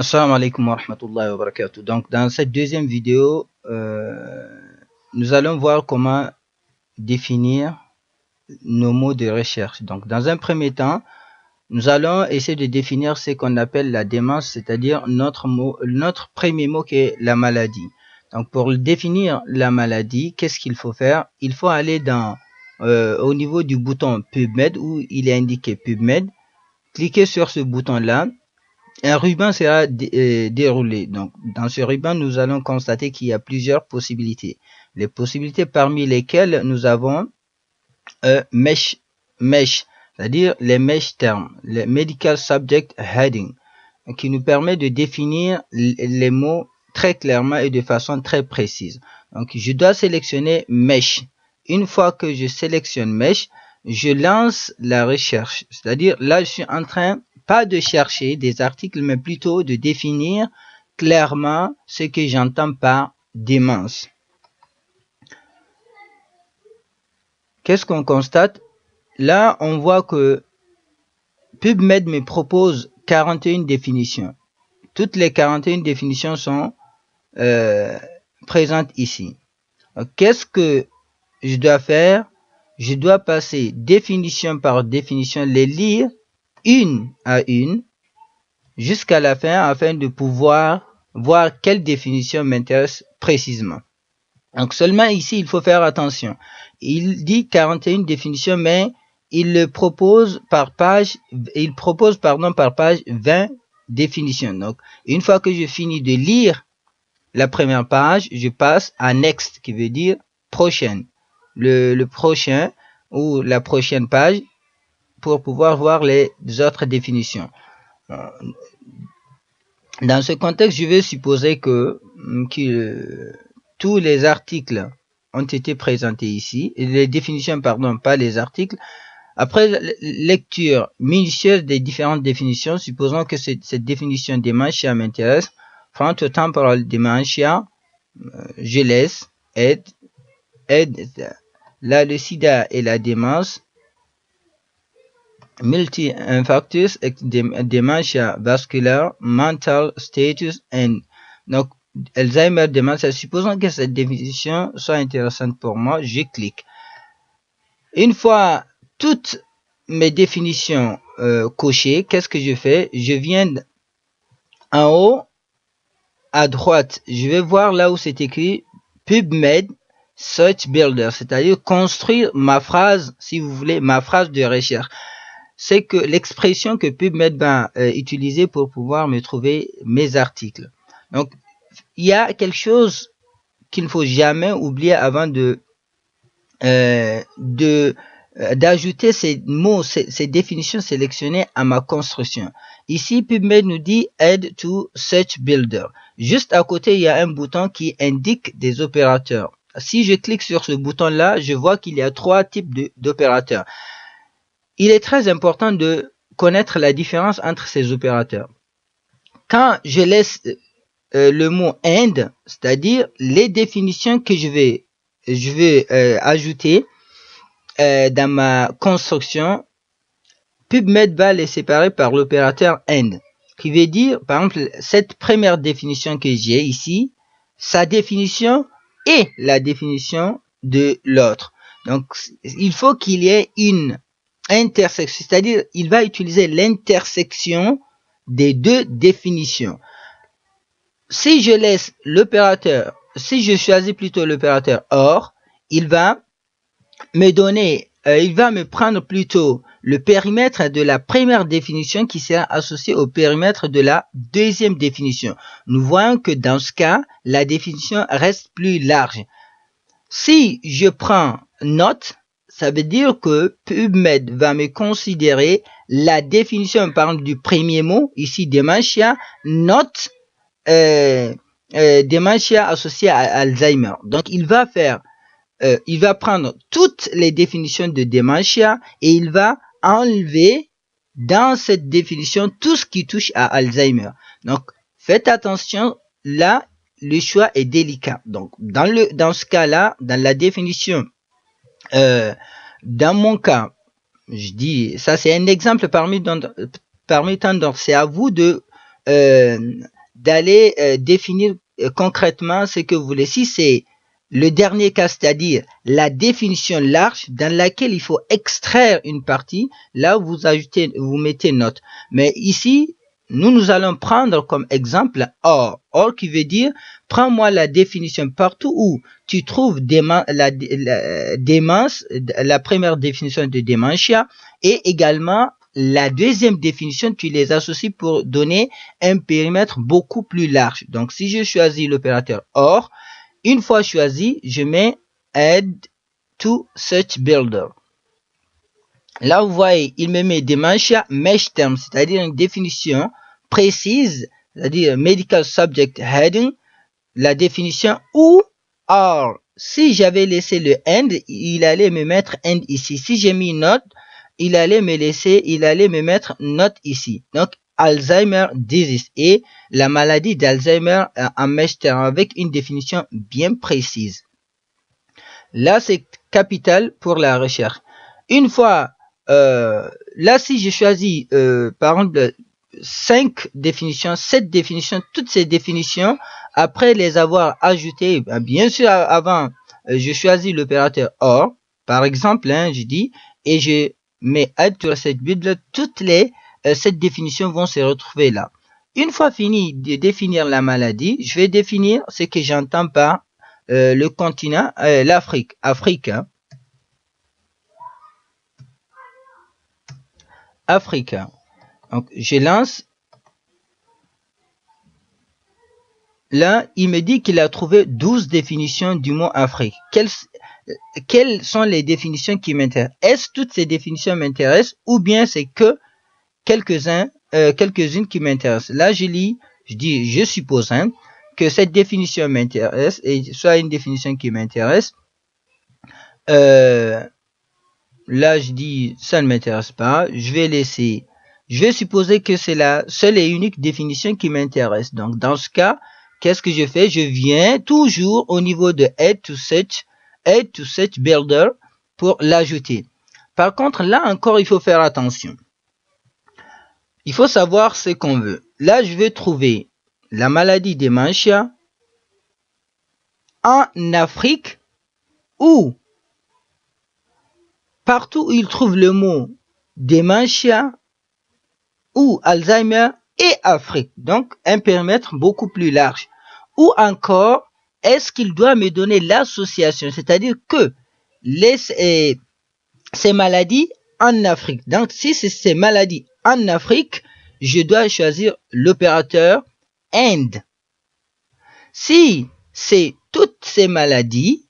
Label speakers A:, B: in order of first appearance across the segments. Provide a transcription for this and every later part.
A: Assalamu alaikum wa rahmatullahi wa barakatuh. Donc, dans cette deuxième vidéo, nous allons voir comment définir nos mots de recherche. Donc, dans un premier temps, nous allons essayer de définir ce qu'on appelle la démence, c'est-à-dire notre premier mot qui est la maladie. Donc, pour définir la maladie, qu'est-ce qu'il faut faire? Il faut aller au niveau du bouton PubMed où il est indiqué PubMed. Cliquez sur ce bouton-là. Un ruban sera déroulé. Donc, dans ce ruban, nous allons constater qu'il y a plusieurs possibilités. Les possibilités parmi lesquelles nous avons mesh, c'est-à-dire les mesh termes, les medical subject heading, qui nous permet de définir les mots très clairement et de façon très précise. Donc, je dois sélectionner mesh. Une fois que je sélectionne mesh, je lance la recherche. C'est-à-dire, là, je suis en train pas de chercher des articles, mais plutôt de définir clairement ce que j'entends par démence. Qu'est-ce qu'on constate? Là, on voit que PubMed me propose 41 définitions. Toutes les 41 définitions sont présentes ici. Qu'est-ce que je dois faire? Je dois passer définition par définition, les lire une à une jusqu'à la fin afin de pouvoir voir quelle définition m'intéresse précisément. Donc seulement ici, il faut faire attention. Il dit 41 définitions, mais il propose par page 20 définitions. Donc une fois que je finis de lire la première page, je passe à next qui veut dire prochaine. Le prochain ou la prochaine page pour pouvoir voir les autres définitions. Dans ce contexte, je vais supposer que tous les articles ont été présentés ici, les définitions, pardon, pas les articles. Après lecture minutieuse des différentes définitions, supposons que cette définition dementia m'intéresse. Frontotemporal dementia, je laisse, aide, là le sida et la démence, multi-infarctus, dementia vascular, mental status, and donc Alzheimer, dementia. Supposons que cette définition soit intéressante pour moi, je clique. Une fois toutes mes définitions cochées, qu'est-ce que je fais? Je viens en haut à droite, je vais voir là où c'est écrit PubMed Search Builder, c'est-à-dire construire ma phrase, si vous voulez, ma phrase de recherche. C'est que l'expression que PubMed va utiliser pour pouvoir me trouver mes articles. Donc, il y a quelque chose qu'il ne faut jamais oublier avant d'ajouter ces mots, ces définitions sélectionnées à ma construction. Ici, PubMed nous dit Add to Search Builder. Juste à côté, il y a un bouton qui indique des opérateurs. Si je clique sur ce bouton-là, je vois qu'il y a trois types d'opérateurs. Il est très important de connaître la différence entre ces opérateurs. Quand je laisse le mot AND, c'est-à-dire les définitions que je vais ajouter dans ma construction, PubMed va les séparer par l'opérateur AND, qui veut dire, par exemple, cette première définition que j'ai ici, sa définition et la définition de l'autre. Donc, il faut qu'il y ait une intersection, c'est-à-dire il va utiliser l'intersection des deux définitions. Si je laisse l'opérateur, si je choisis plutôt l'opérateur OR, il va me donner, il va me prendre plutôt le périmètre de la première définition qui sera associé au périmètre de la deuxième définition. Nous voyons que dans ce cas, la définition reste plus large. Si je prends note, ça veut dire que PubMed va me considérer la définition par exemple du premier mot, ici dementia, note dementia associée à Alzheimer. Donc il va prendre toutes les définitions de dementia et il va enlever dans cette définition tout ce qui touche à Alzheimer. Donc faites attention, là le choix est délicat. Donc dans ce cas-là, dans la définition, dans mon cas, je dis ça c'est un exemple parmi tant d'autres. C'est à vous de d'aller définir concrètement ce que vous voulez. Si c'est le dernier cas, c'est-à-dire la définition large dans laquelle il faut extraire une partie, là vous mettez note. Mais ici, nous allons prendre comme exemple or. Or qui veut dire, prends-moi la définition partout où tu trouves la première définition de dementia et également la deuxième définition, tu les associes pour donner un périmètre beaucoup plus large. Donc, si je choisis l'opérateur OR, une fois choisi, je mets add to such builder. Là, vous voyez, il me met dementia mesh term, c'est-à-dire une définition précise, c'est-à-dire medical subject heading, la définition ou or. Si j'avais laissé le end, il allait me mettre end ici. Si j'ai mis note, il allait me mettre note ici. Donc, Alzheimer disease et la maladie d'Alzheimer en mesh term avec une définition bien précise. Là, c'est capital pour la recherche. Une fois, là, si je choisis, par exemple, 5 définitions, 7 définitions, toutes ces définitions, après les avoir ajoutées, bien sûr, avant, je choisis l'opérateur OR, par exemple, je dis, et je mets add to cette build, toutes les 7 définitions vont se retrouver là. Une fois fini de définir la maladie, je vais définir ce que j'entends par le continent, l'Afrique, Afrique. Donc, je lance. Là, il me dit qu'il a trouvé 12 définitions du mot Afrique. Quelles sont les définitions qui m'intéressent? Est-ce que toutes ces définitions m'intéressent ou bien c'est que quelques-unes qui m'intéressent? Là, je suppose que cette définition m'intéresse et soit une définition qui m'intéresse. Là, je dis ça ne m'intéresse pas. Je vais supposer que c'est la seule et unique définition qui m'intéresse. Donc, dans ce cas, qu'est-ce que je fais? Je viens toujours au niveau de add to such builder pour l'ajouter. Par contre, là encore, il faut faire attention. Il faut savoir ce qu'on veut. Là, je vais trouver la maladie dementia en Afrique ou partout où il trouve le mot dementia ou Alzheimer et Afrique. Donc, un périmètre beaucoup plus large. Ou encore, est-ce qu'il doit me donner l'association, c'est-à-dire que ces maladies en Afrique. Donc, si c'est ces maladies en Afrique, je dois choisir l'opérateur AND. Si c'est toutes ces maladies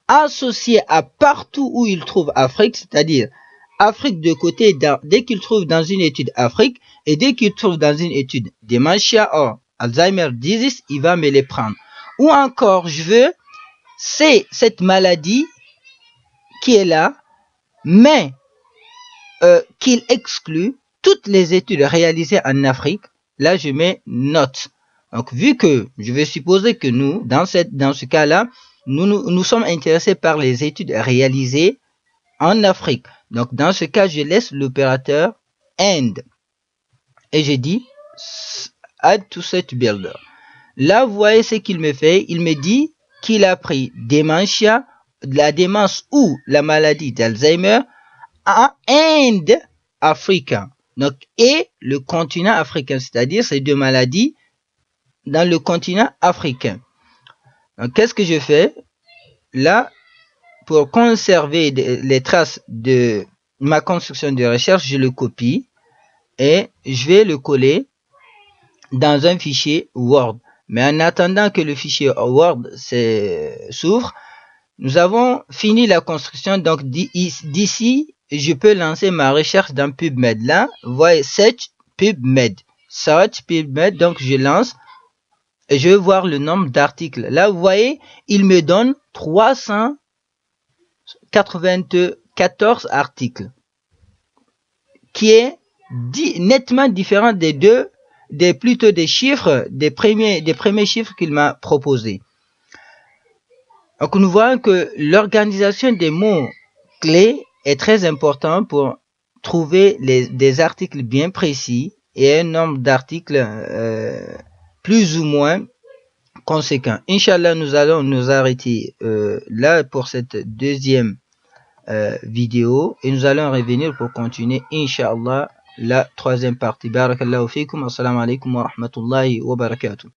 A: associées à partout où il trouve Afrique, c'est-à-dire Afrique de côté, dès qu'il trouve dans une étude Afrique, et dès qu'il trouve dans une étude dementia or Alzheimer disease, il va me les prendre. Ou encore, c'est cette maladie qui est là, mais qu'il exclut toutes les études réalisées en Afrique. Là, je mets note. Donc, vu que je vais supposer que nous, dans ce cas-là, nous sommes intéressés par les études réalisées en Afrique. Donc, dans ce cas, je laisse l'opérateur AND. Et je dis add to such builder. Là, vous voyez ce qu'il me fait. Il me dit qu'il a pris dementia, la démence ou la maladie d'Alzheimer and Africa. Donc, et le continent africain, c'est-à-dire ces deux maladies dans le continent africain. Donc, qu'est-ce que je fais? Là, pour conserver les traces de ma construction de recherche, je le copie et je vais le coller dans un fichier Word. Mais en attendant que le fichier Word s'ouvre, nous avons fini la construction. Donc, d'ici, je peux lancer ma recherche dans PubMed. Là, vous voyez, Search PubMed. Donc, je lance et je vais voir le nombre d'articles. Là, vous voyez, il me donne 394 articles, qui est nettement différent plutôt des chiffres, des premiers chiffres qu'il m'a proposés. Donc, nous voyons que l'organisation des mots clés est très importante pour trouver des articles bien précis et un nombre d'articles plus ou moins conséquent. Inch'Allah, nous allons nous arrêter là pour cette deuxième vidéo et nous allons revenir pour continuer Inch'Allah la troisième partie. Barakallahu fikum, assalamu alaikum wa rahmatullahi wa barakatuh.